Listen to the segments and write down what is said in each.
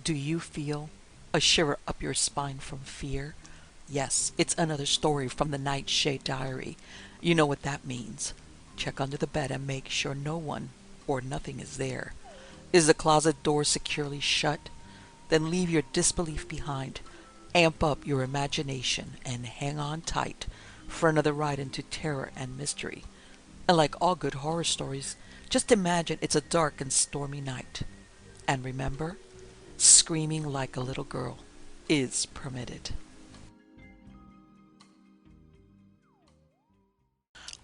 Do you feel a shiver up your spine from fear? Yes, it's another story from the Nightshade diary. You know what that means. Check under the bed and make sure no one or nothing is there. Is the closet door securely shut? Then leave your disbelief behind. Amp up your imagination and hang on tight for another ride into terror and mystery. And like all good horror stories, just imagine it's a dark and stormy night. And remember, screaming like a little girl is permitted.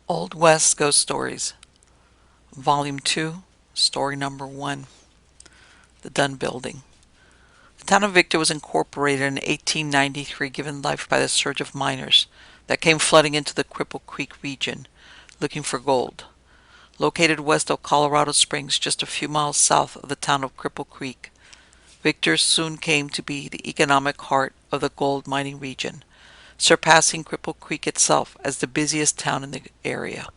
Old West Ghost Stories, Volume 2, Story Number 1, The Dunn Building. The town of Victor was incorporated in 1893, given life by the surge of miners that came flooding into the Cripple Creek region looking for gold. Located west of Colorado Springs, just a few miles south of the town of Cripple Creek, Victor soon came to be the economic heart of the gold mining region, surpassing Cripple Creek itself as the busiest town in the area.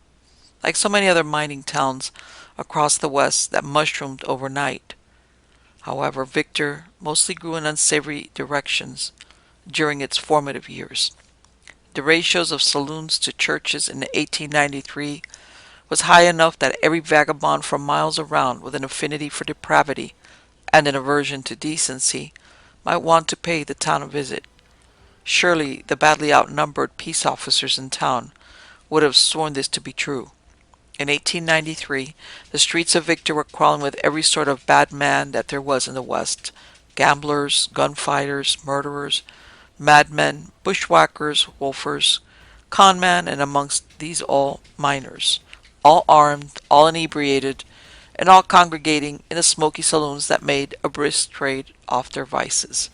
Like so many other mining towns across the West that mushroomed overnight, however, Victor mostly grew in unsavory directions during its formative years. The ratios of saloons to churches in 1893 was high enough that every vagabond for miles around with an affinity for depravity and an aversion to decency might want to pay the town a visit. Surely the badly outnumbered peace officers in town would have sworn this to be true. In 1893, the streets of Victor were crawling with every sort of bad man that there was in the West: gamblers, gunfighters, murderers, madmen, bushwhackers, wolfers, conmen, and amongst these all miners, all armed, all inebriated, and all congregating in the smoky saloons that made a brisk trade off their vices.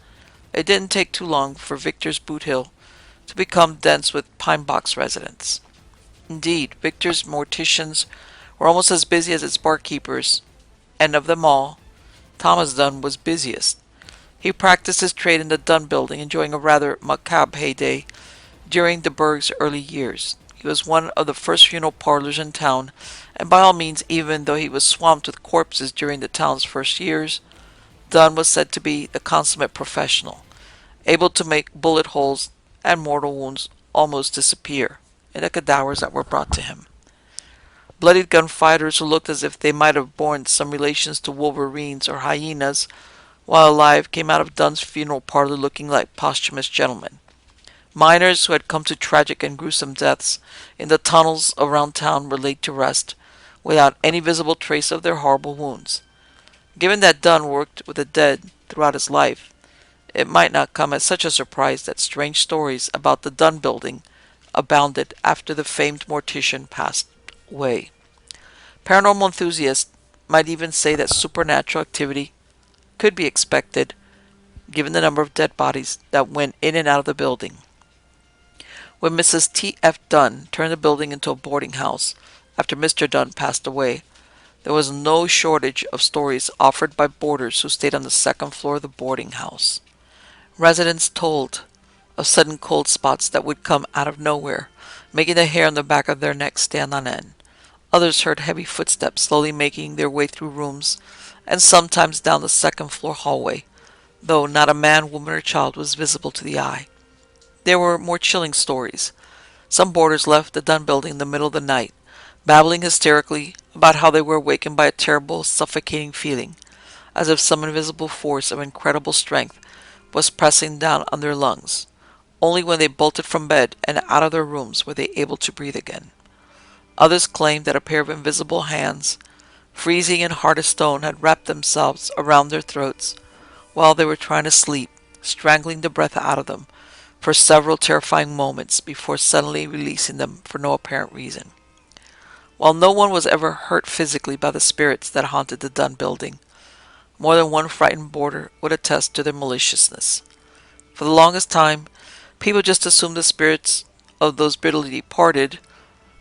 It didn't take too long for Victor's Boot Hill to become dense with pine box residents. Indeed, Victor's morticians were almost as busy as its barkeepers, and of them all, Thomas Dunn was busiest. He practiced his trade in the Dunn building, enjoying a rather macabre heyday during the burg's early years. He was one of the first funeral parlors in town, and by all means, even though he was swamped with corpses during the town's first years, Dunn was said to be the consummate professional, able to make bullet holes and mortal wounds almost disappear in the cadavers that were brought to him. Bloodied gunfighters who looked as if they might have borne some relations to wolverines or hyenas while alive came out of Dunn's funeral parlor looking like posthumous gentlemen. Miners who had come to tragic and gruesome deaths in the tunnels around town were laid to rest, without any visible trace of their horrible wounds. Given that Dunn worked with the dead throughout his life, it might not come as such a surprise that strange stories about the Dunn building abounded after the famed mortician passed away. Paranormal enthusiasts might even say that supernatural activity could be expected, given the number of dead bodies that went in and out of the building. When Mrs. T. F. Dunn turned the building into a boarding house after Mr. Dunn passed away, there was no shortage of stories offered by boarders who stayed on the second floor of the boarding house. Residents told of sudden cold spots that would come out of nowhere, making the hair on the back of their necks stand on end. Others heard heavy footsteps slowly making their way through rooms, and sometimes down the second floor hallway, though not a man, woman, or child was visible to the eye. There were more chilling stories. Some boarders left the Dunn building in the middle of the night, babbling hysterically about how they were awakened by a terrible, suffocating feeling, as if some invisible force of incredible strength was pressing down on their lungs. Only when they bolted from bed and out of their rooms were they able to breathe again. Others claimed that a pair of invisible hands, freezing and hard as stone, had wrapped themselves around their throats while they were trying to sleep, strangling the breath out of them for several terrifying moments before suddenly releasing them for no apparent reason. While no one was ever hurt physically by the spirits that haunted the Dunn building, more than one frightened boarder would attest to their maliciousness. For the longest time, people just assumed the spirits of those bitterly departed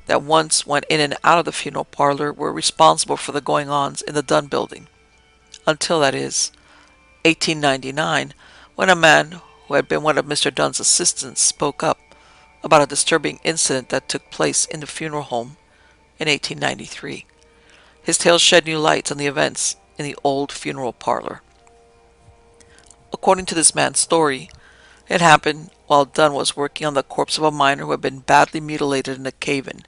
that once went in and out of the funeral parlor were responsible for the going-ons in the Dunn building. Until, that is, 1899, when a man who had been one of Mr. Dunn's assistants spoke up about a disturbing incident that took place in the funeral home in 1893. His tale shed new light on the events in the old funeral parlor. According to this man's story, it happened while Dunn was working on the corpse of a miner who had been badly mutilated in a cave-in.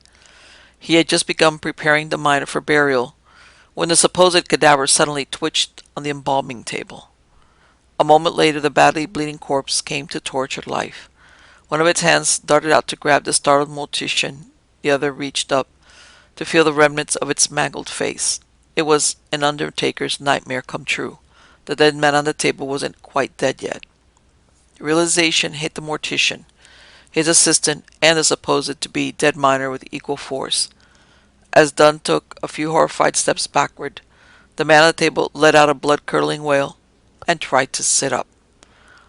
He had just begun preparing the miner for burial when the supposed cadaver suddenly twitched on the embalming table. A moment later, the badly bleeding corpse came to tortured life. One of its hands darted out to grab the startled mortician, the other reached up to feel the remnants of its mangled face. It was an undertaker's nightmare come true. The dead man on the table wasn't quite dead yet. Realization hit the mortician, his assistant, and the supposed to be dead miner with equal force. As Dunn took a few horrified steps backward, the man on the table let out a blood-curdling wail and tried to sit up.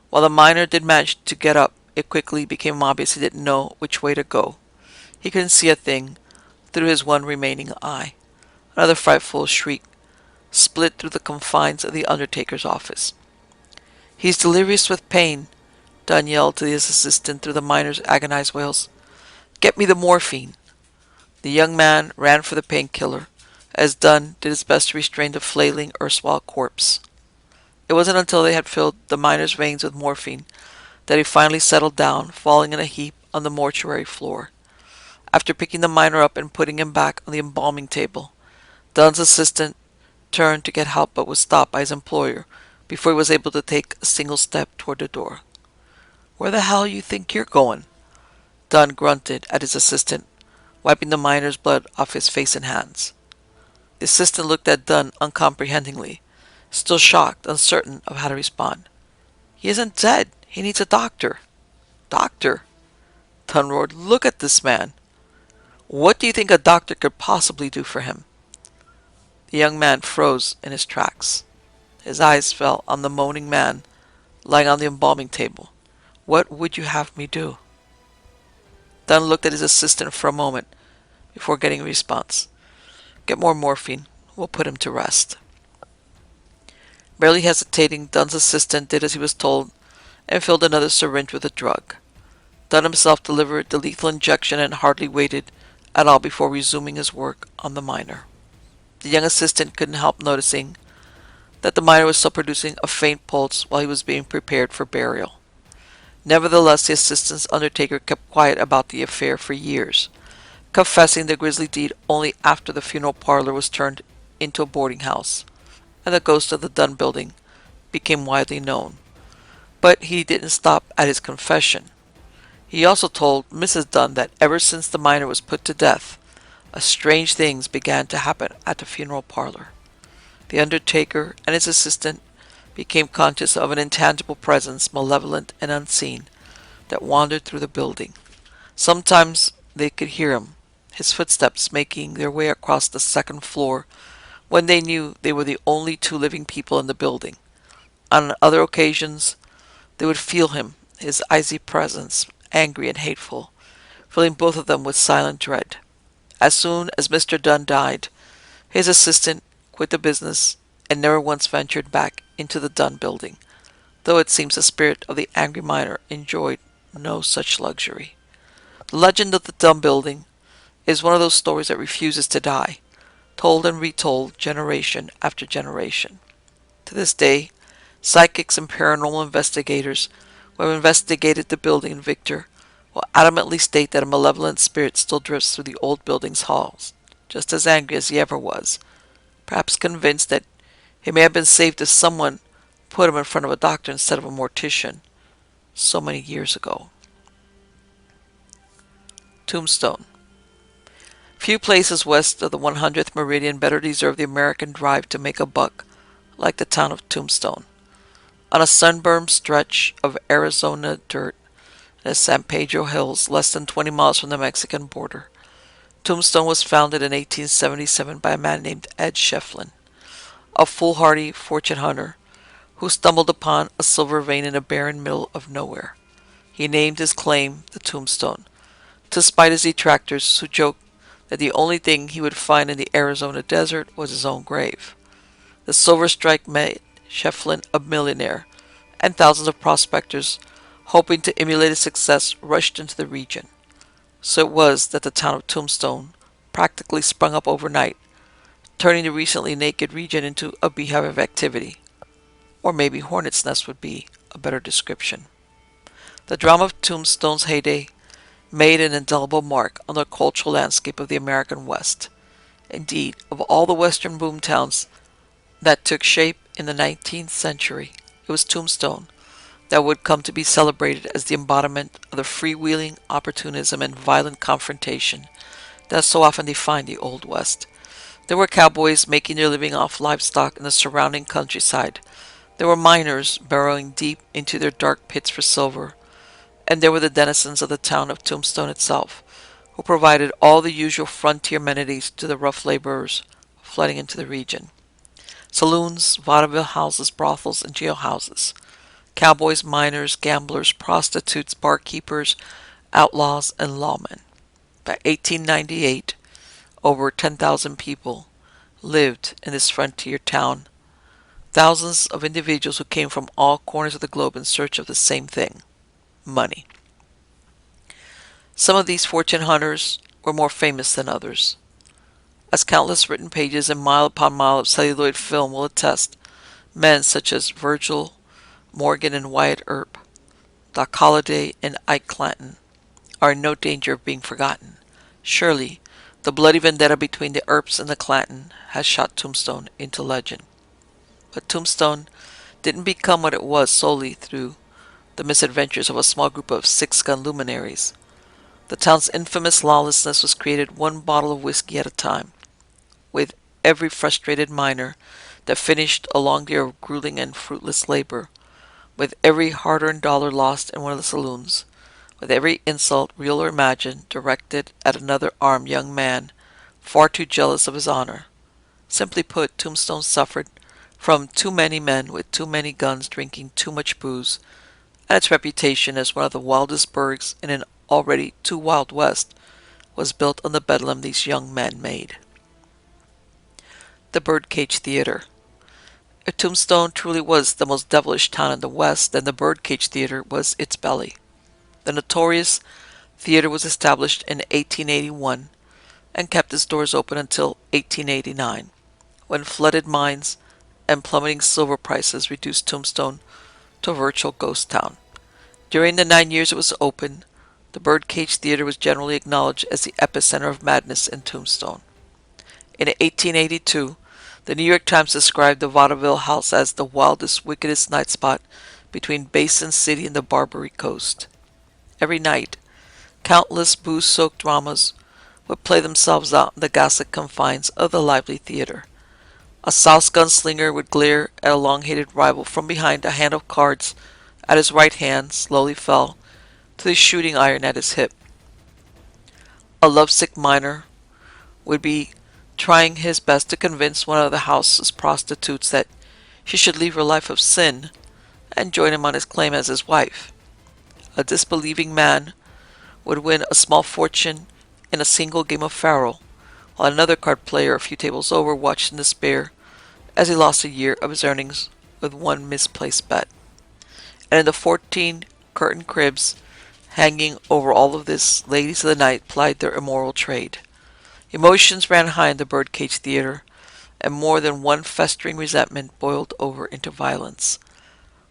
While the miner did manage to get up, it quickly became obvious he didn't know which way to go. He couldn't see a thing through his one remaining eye. Another frightful shriek split through the confines of the undertaker's office. "He's delirious with pain," Dunn yelled to his assistant through the miner's agonized wails. "Get me the morphine." The young man ran for the painkiller, as Dunn did his best to restrain the flailing erstwhile corpse. It wasn't until they had filled the miner's veins with morphine that he finally settled down, falling in a heap on the mortuary floor. After picking the miner up and putting him back on the embalming table, Dunn's assistant turned to get help but was stopped by his employer before he was able to take a single step toward the door. "Where the hell you think you're going?" Dunn grunted at his assistant, wiping the miner's blood off his face and hands. The assistant looked at Dunn uncomprehendingly, still shocked, uncertain of how to respond. "He isn't dead. He needs a doctor." "Doctor?" Dunn roared. "Look at this man. What do you think a doctor could possibly do for him?" The young man froze in his tracks. His eyes fell on the moaning man lying on the embalming table. "What would you have me do?" Dunn looked at his assistant for a moment before getting a response. "Get more morphine. We'll put him to rest." Barely hesitating, Dunn's assistant did as he was told and filled another syringe with the drug. Dunn himself delivered the lethal injection and hardly waited at all before resuming his work on the miner. The young assistant couldn't help noticing that the miner was still producing a faint pulse while he was being prepared for burial. Nevertheless, the assistant's undertaker kept quiet about the affair for years, confessing the grisly deed only after the funeral parlor was turned into a boarding house, and the ghost of the Dunn building became widely known. But he didn't stop at his confession. He also told Mrs. Dunn that ever since the miner was put to death, strange things began to happen at the funeral parlor. The undertaker and his assistant became conscious of an intangible presence, malevolent and unseen, that wandered through the building. Sometimes they could hear him, his footsteps making their way across the second floor when they knew they were the only two living people in the building. On other occasions, they would feel him, his icy presence, angry and hateful, filling both of them with silent dread. As soon as Mr. Dunn died, his assistant quit the business and never once ventured back into the Dunn building, though it seems the spirit of the angry miner enjoyed no such luxury. The legend of the Dunn building is one of those stories that refuses to die, told and retold generation after generation. To this day, psychics and paranormal investigators who have investigated the building in Victor will adamantly state that a malevolent spirit still drifts through the old building's halls, just as angry as he ever was, perhaps convinced that he may have been saved if someone put him in front of a doctor instead of a mortician so many years ago. Tombstone. Few places west of the 100th meridian better deserve the American drive to make a buck like the town of Tombstone. On a sunburned stretch of Arizona dirt in the San Pedro Hills, less than 20 miles from the Mexican border, Tombstone was founded in 1877 by a man named Ed Shefflin, a foolhardy fortune hunter who stumbled upon a silver vein in a barren middle of nowhere. He named his claim the Tombstone, to spite his detractors who joked that the only thing he would find in the Arizona desert was his own grave. The silver strike made Shefflin a millionaire, and thousands of prospectors, hoping to emulate his success, rushed into the region. So it was that the town of Tombstone practically sprung up overnight, turning the recently naked region into a beehive of activity. or maybe hornet's nest would be a better description. The drama of Tombstone's heyday made an indelible mark on the cultural landscape of the American West. Indeed, of all the Western boomtowns that took shape in the 19th century, it was Tombstone that would come to be celebrated as the embodiment of the freewheeling opportunism and violent confrontation that so often defined the Old West. There were cowboys making their living off livestock in the surrounding countryside. There were miners burrowing deep into their dark pits for silver. And there were the denizens of the town of Tombstone itself, who provided all the usual frontier amenities to the rough laborers flooding into the region. Saloons, vaudeville houses, brothels, and jailhouses. Cowboys, miners, gamblers, prostitutes, barkeepers, outlaws, and lawmen. By 1898, over 10,000 people lived in this frontier town. Thousands of individuals who came from all corners of the globe in search of the same thing: money. Some of these fortune hunters were more famous than others. As countless written pages and mile upon mile of celluloid film will attest, men such as Virgil, Morgan, and Wyatt Earp, Doc Holliday, and Ike Clanton are in no danger of being forgotten. Surely, the bloody vendetta between the Earps and the Clanton has shot Tombstone into legend. But Tombstone didn't become what it was solely through the misadventures of a small group of six-gun luminaries. The town's infamous lawlessness was created one bottle of whiskey at a time, with every frustrated miner that finished a long day of grueling and fruitless labor, with every hard-earned dollar lost in one of the saloons, with every insult, real or imagined, directed at another armed young man far too jealous of his honor. Simply put, Tombstone suffered from too many men with too many guns drinking too much booze, and its reputation as one of the wildest burgs in an already too wild west was built on the bedlam these young men made. The Birdcage Theater. If Tombstone truly was the most devilish town in the West, then the Birdcage Theater was its belly. The notorious theater was established in 1881 and kept its doors open until 1889, when flooded mines and plummeting silver prices reduced Tombstone to a virtual ghost town. During the 9 years it was open, the Birdcage Theater was generally acknowledged as the epicenter of madness in Tombstone. In 1882, the New York Times described the vaudeville house as the wildest, wickedest night spot between Basin City and the Barbary Coast. Every night, countless booze-soaked dramas would play themselves out in the gaslit confines of the lively theater. A South gunslinger would glare at a long-hated rival from behind a hand of cards at his right hand slowly fell to the shooting iron at his hip. A lovesick miner would be trying his best to convince one of the house's prostitutes that she should leave her life of sin and join him on his claim as his wife. A disbelieving man would win a small fortune in a single game of faro, while another card player a few tables over watched in despair as he lost a year of his earnings with one misplaced bet. And in the 14 curtain cribs hanging over all of this, ladies of the night plied their immoral trade. Emotions ran high in the Birdcage Theater, and more than one festering resentment boiled over into violence.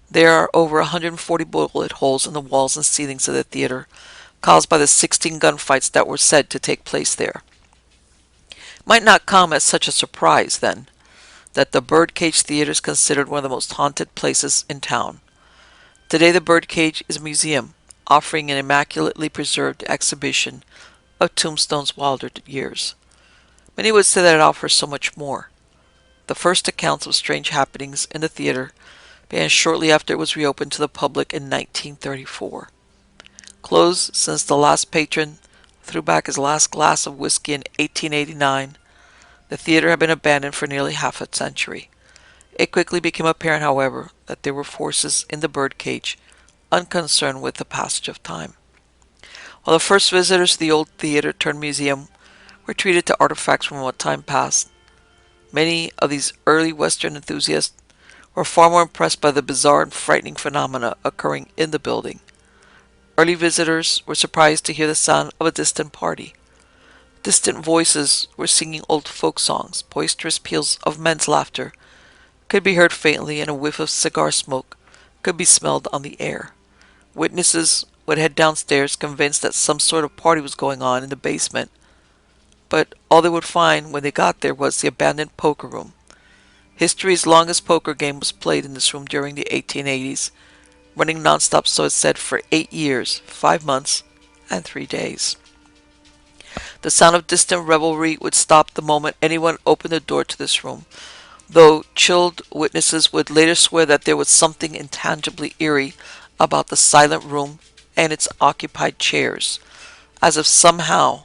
There are over 140 bullet holes in the walls and ceilings of the theater, caused by the 16 gunfights that were said to take place there. It might not come as such a surprise, then, that the Birdcage Theater is considered one of the most haunted places in town. Today the Birdcage is a museum, offering an immaculately preserved exhibition of Tombstone's wilder years. Many would say that it offers so much more. The first accounts of strange happenings in the theater began shortly after it was reopened to the public in 1934. Closed since the last patron threw back his last glass of whiskey in 1889, the theater had been abandoned for nearly half a century. It quickly became apparent, however, that there were forces in the Birdcage unconcerned with the passage of time. While the first visitors to the old theater-turned-museum were treated to artifacts from what time past, many of these early Western enthusiasts were far more impressed by the bizarre and frightening phenomena occurring in the building. Early visitors were surprised to hear the sound of a distant party. Distant voices were singing old folk songs, boisterous peals of men's laughter, could be heard faintly, and a whiff of cigar smoke could be smelled on the air. Witnesses would head downstairs convinced that some sort of party was going on in the basement, but all they would find when they got there was the abandoned poker room. History's longest poker game was played in this room during the 1880s, running nonstop, so it's said, for 8 years, 5 months, and 3 days. The sound of distant revelry would stop the moment anyone opened the door to this room, though chilled witnesses would later swear that there was something intangibly eerie about the silent room and its occupied chairs, as if somehow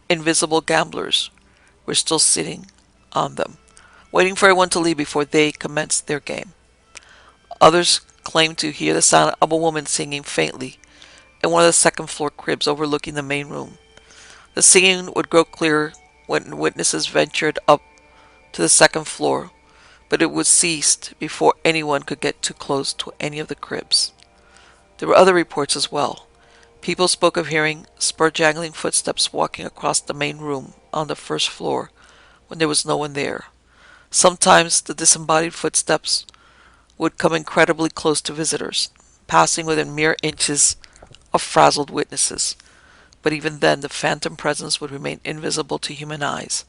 invisible gamblers were still sitting on them, waiting for everyone to leave before they commenced their game. Others claimed to hear the sound of a woman singing faintly in one of the second-floor cribs overlooking the main room. The singing would grow clearer when witnesses ventured up to the second floor, but it would cease before anyone could get too close to any of the cribs. There were other reports as well. People spoke of hearing spur-jangling footsteps walking across the main room on the first floor when there was no one there. Sometimes the disembodied footsteps would come incredibly close to visitors, passing within mere inches of frazzled witnesses. But even then, the phantom presence would remain invisible to human eyes,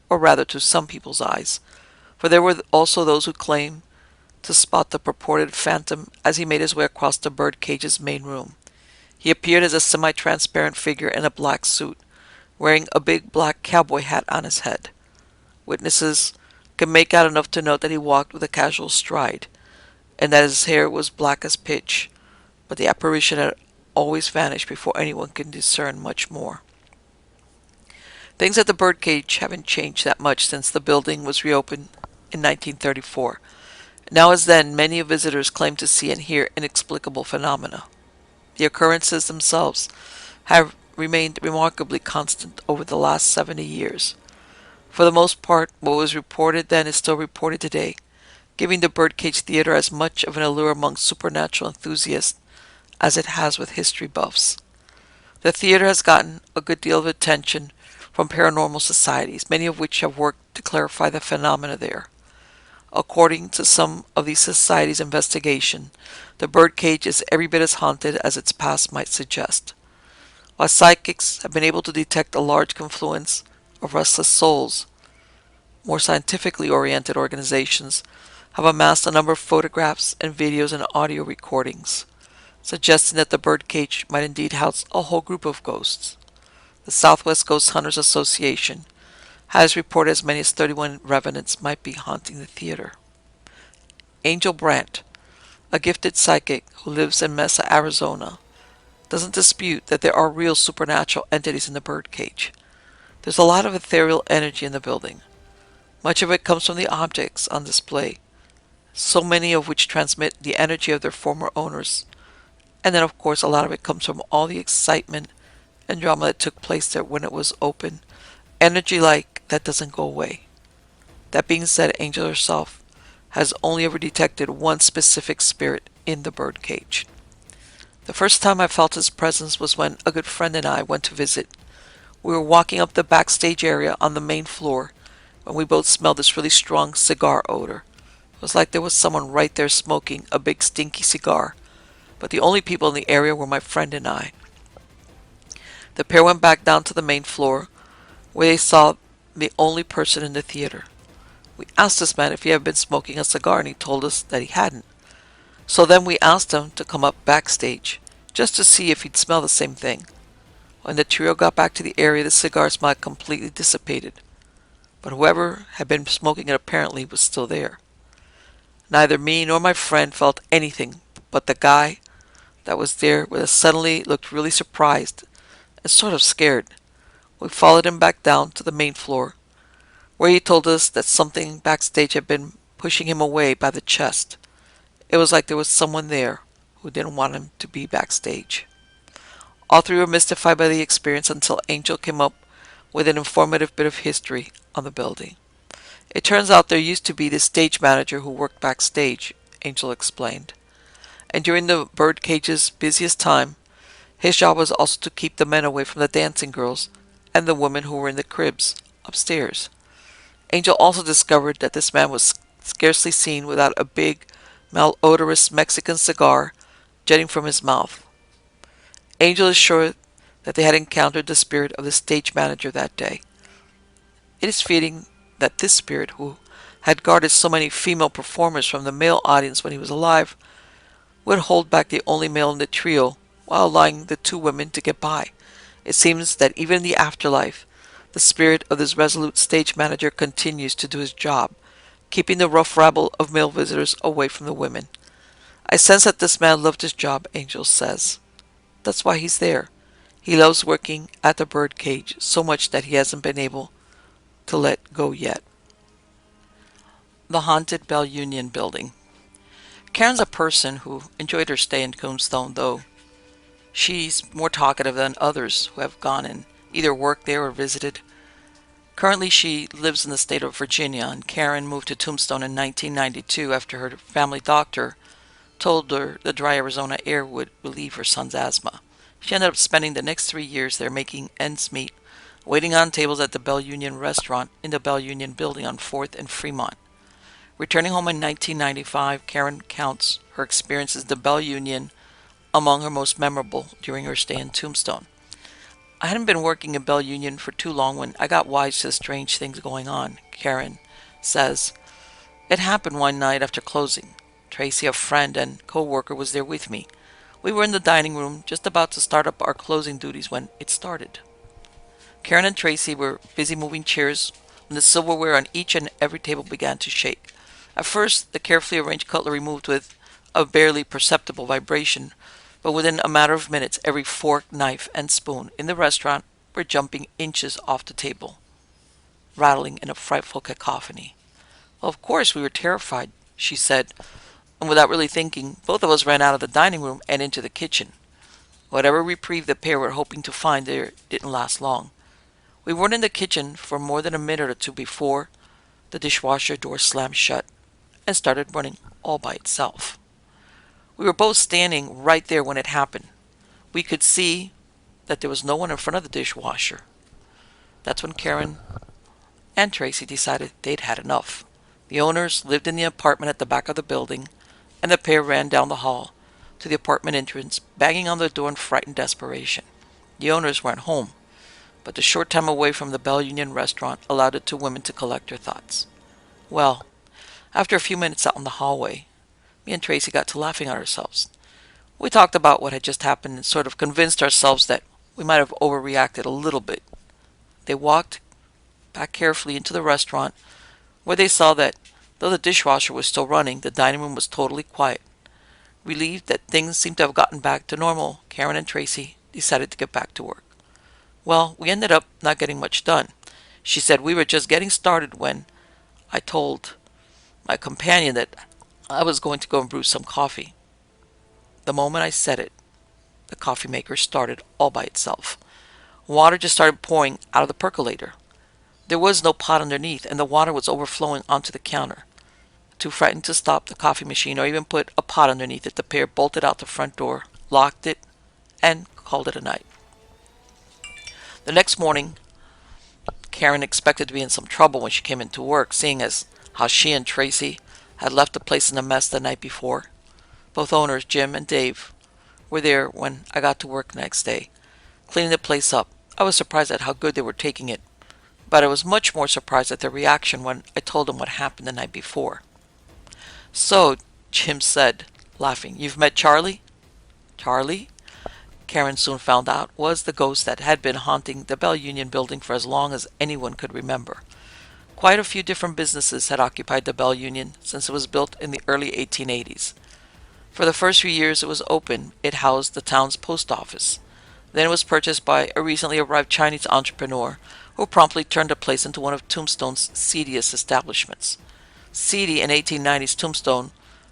or rather to some people's eyes, for there were also those who claimed to spot the purported phantom as he made his way across the birdcage's main room. He appeared as a semi-transparent figure in a black suit, wearing a big black cowboy hat on his head. Witnesses could make out enough to note that he walked with a casual stride, and that his hair was black as pitch, but the apparition had always vanished before anyone could discern much more. Things at the birdcage haven't changed that much since the building was reopened in 1934. Now as then, many visitors claim to see and hear inexplicable phenomena. The occurrences themselves have remained remarkably constant over the last 70 years. For the most part, what was reported then is still reported today, giving the Birdcage Theater as much of an allure among supernatural enthusiasts as it has with history buffs. The theater has gotten a good deal of attention from paranormal societies, many of which have worked to clarify the phenomena there. According to some of these societies' investigation, the birdcage is every bit as haunted as its past might suggest. While psychics have been able to detect a large confluence of restless souls, more scientifically oriented organizations have amassed a number of photographs and videos and audio recordings, suggesting that the birdcage might indeed house a whole group of ghosts. The Southwest Ghost Hunters Association has reported as many as 31 revenants might be haunting the theater. Angel Brandt, a gifted psychic who lives in Mesa, Arizona, doesn't dispute that there are real supernatural entities in the birdcage. There's a lot of ethereal energy in the building. Much of it comes from the objects on display, so many of which transmit the energy of their former owners. And then, of course, a lot of it comes from all the excitement and drama that took place there when it was open. Energy like that doesn't go away. That being said, Angel herself has only ever detected one specific spirit in the birdcage. The first time I felt his presence was when a good friend and I went to visit. We were walking up the backstage area on the main floor when we both smelled this really strong cigar odor. It was like there was someone right there smoking a big stinky cigar, but the only people in the area were my friend and I. The pair went back down to the main floor, where they saw the only person in the theater. We asked this man if he had been smoking a cigar, and he told us that he hadn't. So then we asked him to come up backstage, just to see if he'd smell the same thing. When the trio got back to the area, the cigar smell had completely dissipated, but whoever had been smoking it apparently was still there. Neither me nor my friend felt anything, but the guy that was there with us suddenly looked really surprised and sort of scared. We followed him back down to the main floor, where he told us that something backstage had been pushing him away by the chest. It was like there was someone there who didn't want him to be backstage. All three were mystified by the experience until Angel came up with an informative bit of history on the building. It turns out there used to be this stage manager who worked backstage, Angel explained. And during the birdcage's busiest time, his job was also to keep the men away from the dancing girls and the women who were in the cribs upstairs. Angel also discovered that this man was scarcely seen without a big, malodorous Mexican cigar jetting from his mouth. Angel is sure that they had encountered the spirit of the stage manager that day. It is fitting that this spirit, who had guarded so many female performers from the male audience when he was alive, would hold back the only male in the trio while allowing the two women to get by. It seems that even in the afterlife, the spirit of this resolute stage manager continues to do his job, keeping the rough rabble of male visitors away from the women. I sense that this man loved his job, Angel says. That's why he's there. He loves working at the birdcage so much that he hasn't been able to let go yet. The Haunted Bell Union Building. Karen's a person who enjoyed her stay in Tombstone, though she's more talkative than others who have gone and either worked there or visited. Currently, she lives in the state of Virginia, and Karen moved to Tombstone in 1992 after her family doctor told her the dry Arizona air would relieve her son's asthma. She ended up spending the next 3 years there making ends meet, waiting on tables at the Bell Union restaurant in the Bell Union building on 4th and Fremont. Returning home in 1995, Karen counts her experiences at the Bell Union among her most memorable during her stay in Tombstone. I hadn't been working in Bell Union for too long when I got wise to the strange things going on, Karen says. It happened one night after closing. Tracy, a friend and co-worker, was there with me. We were in the dining room, just about to start up our closing duties when it started. Karen and Tracy were busy moving chairs when the silverware on each and every table began to shake. At first, the carefully arranged cutlery moved with a barely perceptible vibration, but within a matter of minutes, every fork, knife, and spoon in the restaurant were jumping inches off the table, rattling in a frightful cacophony. Well, of course, we were terrified, she said, and without really thinking, both of us ran out of the dining room and into the kitchen. Whatever reprieve the pair were hoping to find there didn't last long. We weren't in the kitchen for more than a minute or two before the dishwasher door slammed shut and started running all by itself. We were both standing right there when it happened. We could see that there was no one in front of the dishwasher. That's when Karen and Tracy decided they'd had enough. The owners lived in the apartment at the back of the building, and the pair ran down the hall to the apartment entrance, banging on the door in frightened desperation. The owners weren't home, but the short time away from the Bell Union restaurant allowed the two women to collect their thoughts. Well, after a few minutes out in the hallway, me and Tracy got to laughing at ourselves. We talked about what had just happened and sort of convinced ourselves that we might have overreacted a little bit. They walked back carefully into the restaurant, where they saw that, though the dishwasher was still running, the dining room was totally quiet. Relieved that things seemed to have gotten back to normal, Karen and Tracy decided to get back to work. Well, we ended up not getting much done. She said we were just getting started when I told my companion that I was going to go and brew some coffee. The moment I said it, the coffee maker started all by itself. Water just started pouring out of the percolator. There was no pot underneath, and the water was overflowing onto the counter. Too frightened to stop the coffee machine or even put a pot underneath it, the pair bolted out the front door, locked it, and called it a night. The next morning, Karen expected to be in some trouble when she came into work, seeing as how she and Tracy had left the place in a mess the night before. Both owners, Jim and Dave, were there when I got to work the next day, cleaning the place up. I was surprised at how good they were taking it, but I was much more surprised at their reaction when I told them what happened the night before. So, Jim said, laughing, "You've met Charlie?" Charlie, Karen soon found out, was the ghost that had been haunting the Bell Union building for as long as anyone could remember. Quite a few different businesses had occupied the Bell Union since it was built in the early 1880s. For the first few years it was open, it housed the town's post office. Then it was purchased by a recently arrived Chinese entrepreneur who promptly turned the place into one of Tombstone's seediest establishments. Seedy in 1890s Tombstone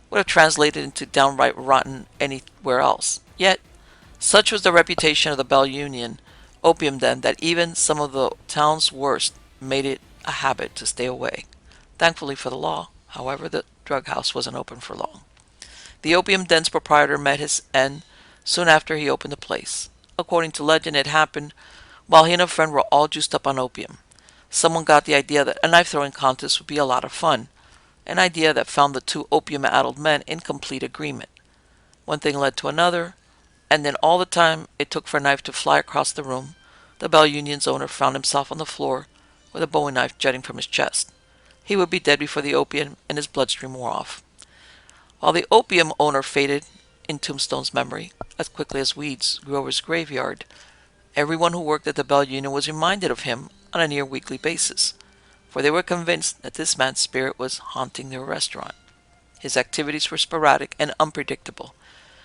would have translated into downright rotten anywhere else. Yet, such was the reputation of the Bell Union opium den that even some of the town's worst made it a habit to stay away. Thankfully for the law, however, the drug house wasn't open for long. The opium den's proprietor met his end soon after he opened the place. According to legend, it happened while he and a friend were all juiced up on opium. Someone got the idea that a knife throwing contest would be a lot of fun. an idea that found the two opium-addled men in complete agreement. One thing led to another, and then all the time it took for a knife to fly across the room, the Bell Union's owner found himself on the floor with a Bowie knife jutting from his chest. He would be dead before the opium in his bloodstream wore off. While the opium owner faded in Tombstone's memory as quickly as weeds grew over his graveyard, everyone who worked at the Bell Union was reminded of him on a near weekly basis, for they were convinced that this man's spirit was haunting their restaurant. His activities were sporadic and unpredictable.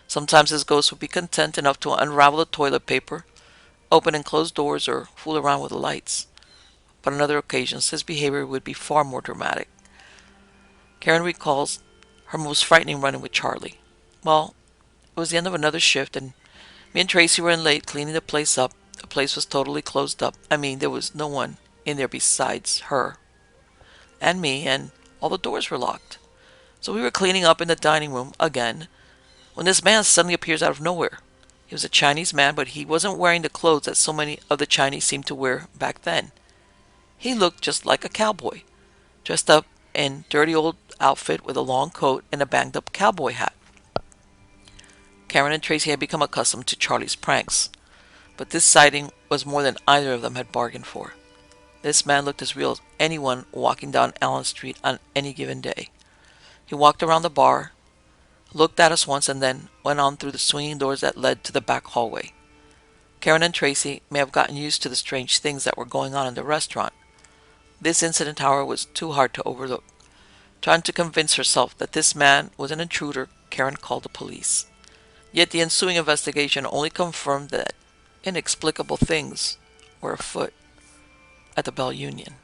Sometimes his ghost would be content enough to unravel the toilet paper, open and close doors, or fool around with the lights. But on other occasions, his behavior would be far more dramatic. Karen recalls her most frightening run-in with Charlie. Well, it was the end of another shift, and me and Tracy were in late cleaning the place up. The place was totally closed up. I mean, there was no one in there besides her and me, and all the doors were locked. So we were cleaning up in the dining room again when this man suddenly appears out of nowhere. He was a Chinese man, but he wasn't wearing the clothes that so many of the Chinese seemed to wear back then. He looked just like a cowboy, dressed up in dirty old outfit with a long coat and a banged up cowboy hat. Karen and Tracy had become accustomed to Charlie's pranks, but this sighting was more than either of them had bargained for. This man looked as real as anyone walking down Allen Street on any given day. He walked around the bar, looked at us once, and then went on through the swinging doors that led to the back hallway. Karen and Tracy may have gotten used to the strange things that were going on in the restaurant. This incident, however, was too hard to overlook. Trying to convince herself that this man was an intruder, Karen called the police. Yet the ensuing investigation only confirmed that inexplicable things were afoot at the Bell Union.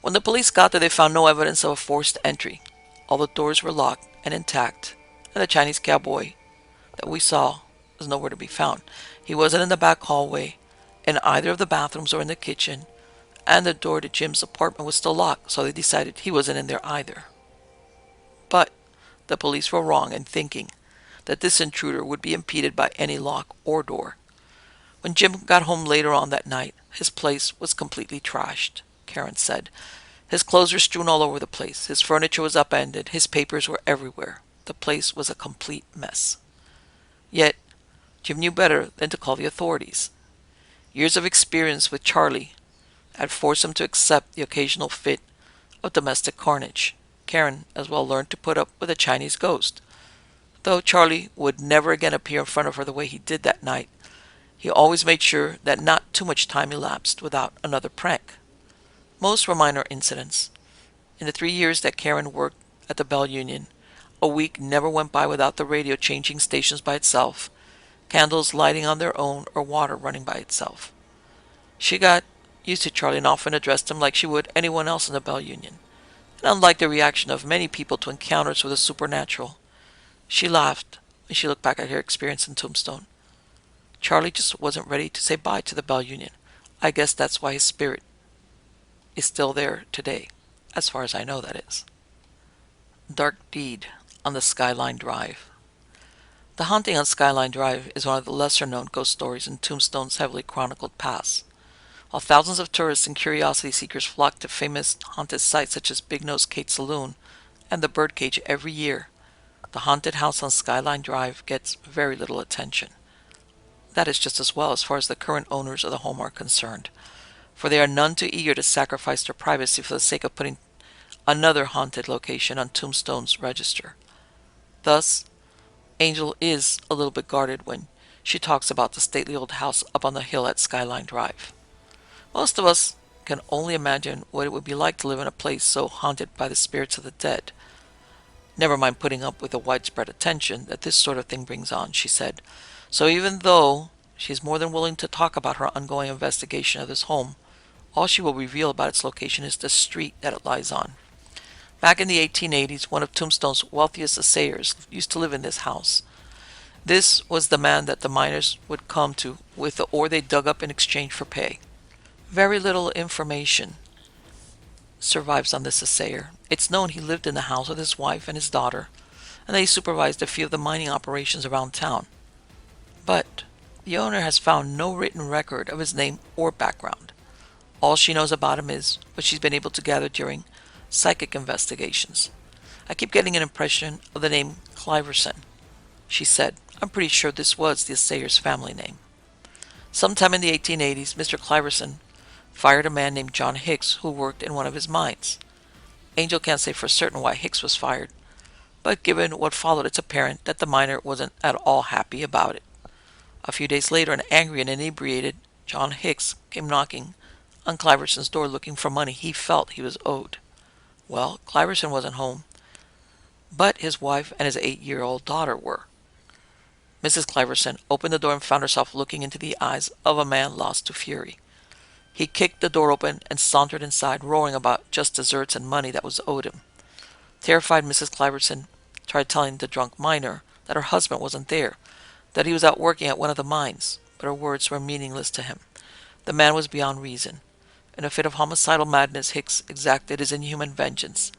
When the police got there, they found no evidence of a forced entry. All the doors were locked and intact, and the Chinese cowboy that we saw was nowhere to be found. He wasn't in the back hallway, in either of the bathrooms or in the kitchen, and the door to Jim's apartment was still locked, so they decided he wasn't in there either. But the police were wrong in thinking that this intruder would be impeded by any lock or door. When Jim got home later on that night, his place was completely trashed, Karen said. His clothes were strewn all over the place. His furniture was upended. His papers were everywhere. The place was a complete mess. Yet, Jim knew better than to call the authorities. Years of experience with Charlie had forced him to accept the occasional fit of domestic carnage. Karen as well learned to put up with a Chinese ghost. Though Charlie would never again appear in front of her the way he did that night, he always made sure that not too much time elapsed without another prank. Most were minor incidents. In the 3 years that Karen worked at the Bell Union, a week never went by without the radio changing stations by itself, candles lighting on their own, or water running by itself. She got used to Charlie and often addressed him like she would anyone else in the Bell Union. And unlike the reaction of many people to encounters with the supernatural, she laughed when she looked back at her experience in Tombstone. Charlie just wasn't ready to say bye to the Bell Union. I guess that's why his spirit is still there today, as far as I know, that is. Dark Deed on the Skyline Drive. The haunting on Skyline Drive is one of the lesser-known ghost stories in Tombstone's heavily chronicled past. While thousands of tourists and curiosity seekers flock to famous haunted sites such as Big Nose Kate's Saloon and the Birdcage every year, the haunted house on Skyline Drive gets very little attention. That is just as well as far as the current owners of the home are concerned, for they are none too eager to sacrifice their privacy for the sake of putting another haunted location on Tombstone's register. Thus, Angel is a little bit guarded when she talks about the stately old house up on the hill at Skyline Drive. Most of us can only imagine what it would be like to live in a place so haunted by the spirits of the dead. Never mind putting up with the widespread attention that this sort of thing brings on, she said. So even though she is more than willing to talk about her ongoing investigation of this home, all she will reveal about its location is the street that it lies on. Back in the 1880s, one of Tombstone's wealthiest assayers used to live in this house. This was the man that the miners would come to with the ore they dug up in exchange for pay. Very little information survives on this assayer. It's known he lived in the house with his wife and his daughter, and they supervised a few of the mining operations around town. But the owner has found no written record of his name or background. All she knows about him is what she's been able to gather during psychic investigations. I keep getting an impression of the name Cliverson, she said. I'm pretty sure this was the assayer's family name. Sometime in the 1880s, Mr. Cliverson fired a man named John Hicks who worked in one of his mines. Angel can't say for certain why Hicks was fired, but given what followed, it's apparent that the miner wasn't at all happy about it. A few days later, an angry and inebriated John Hicks came knocking on Cliverson's door looking for money he felt he was owed. Well, Cliverson wasn't home, but his wife and his 8-year-old daughter were. Mrs. Cliverson opened the door and found herself looking into the eyes of a man lost to fury. He kicked the door open and sauntered inside, roaring about just desserts and money that was owed him. Terrified, Mrs. Cliverson tried telling the drunk miner that her husband wasn't there, that he was out working at one of the mines, but her words were meaningless to him. The man was beyond reason. In a fit of homicidal madness, Hicks exacted his inhuman vengeance,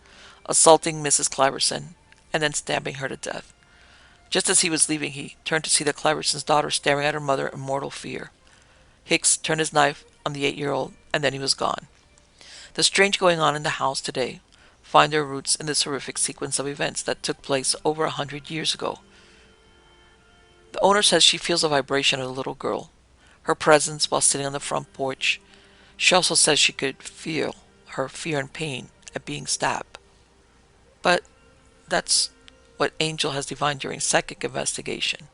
assaulting Mrs. Cliverson and then stabbing her to death. Just as he was leaving, he turned to see the Cliverson's daughter staring at her mother in mortal fear. Hicks turned his knife on the 8-year-old, and then he was gone. The strange going on in the house today find their roots in this horrific sequence of events that took place over 100 years ago. The owner says she feels a vibration of the little girl, her presence while sitting on the front porch. She also says she could feel her fear and pain at being stabbed. But that's what Angel has divined during psychic investigation.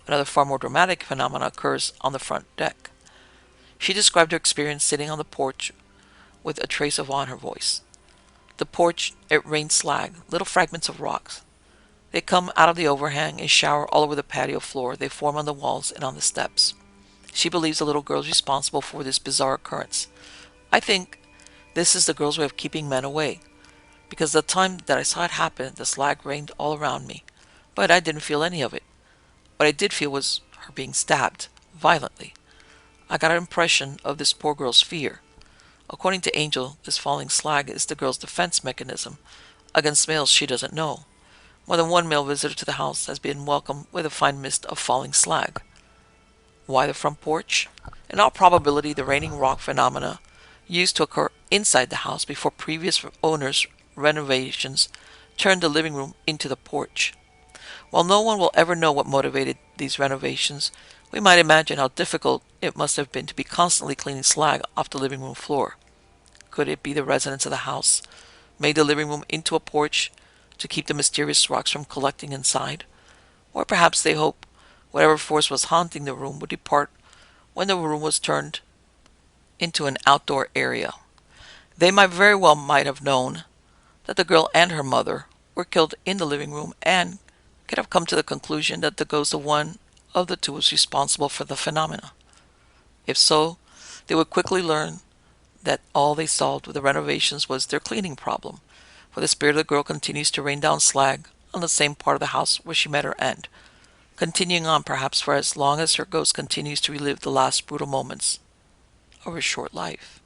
Another far more dramatic phenomenon occurs on the front deck. She described her experience sitting on the porch with a trace of awe in her voice. The porch, it rained slag, little fragments of rocks. They come out of the overhang and shower all over the patio floor. They form on the walls and on the steps. She believes the little girl is responsible for this bizarre occurrence. I think this is the girl's way of keeping men away, because the time that I saw it happen, the slag rained all around me, but I didn't feel any of it. What I did feel was her being stabbed, violently. I got an impression of this poor girl's fear. According to Angel, this falling slag is the girl's defense mechanism against males she doesn't know. More than one male visitor to the house has been welcomed with a fine mist of falling slag. Why the front porch? In all probability, the raining rock phenomena used to occur inside the house before previous owners' renovations turned the living room into the porch. While no one will ever know what motivated these renovations, we might imagine how difficult it must have been to be constantly cleaning slag off the living room floor. Could it be the residents of the house made the living room into a porch to keep the mysterious rocks from collecting inside? Or perhaps they hoped whatever force was haunting the room would depart when the room was turned into an outdoor area. They might very well might have known that the girl and her mother were killed in the living room and could have come to the conclusion that the ghost of one of the two was responsible for the phenomena. If so, they would quickly learn that all they solved with the renovations was their cleaning problem, for the spirit of the girl continues to rain down slag on the same part of the house where she met her end, continuing on perhaps for as long as her ghost continues to relive the last brutal moments of her short life.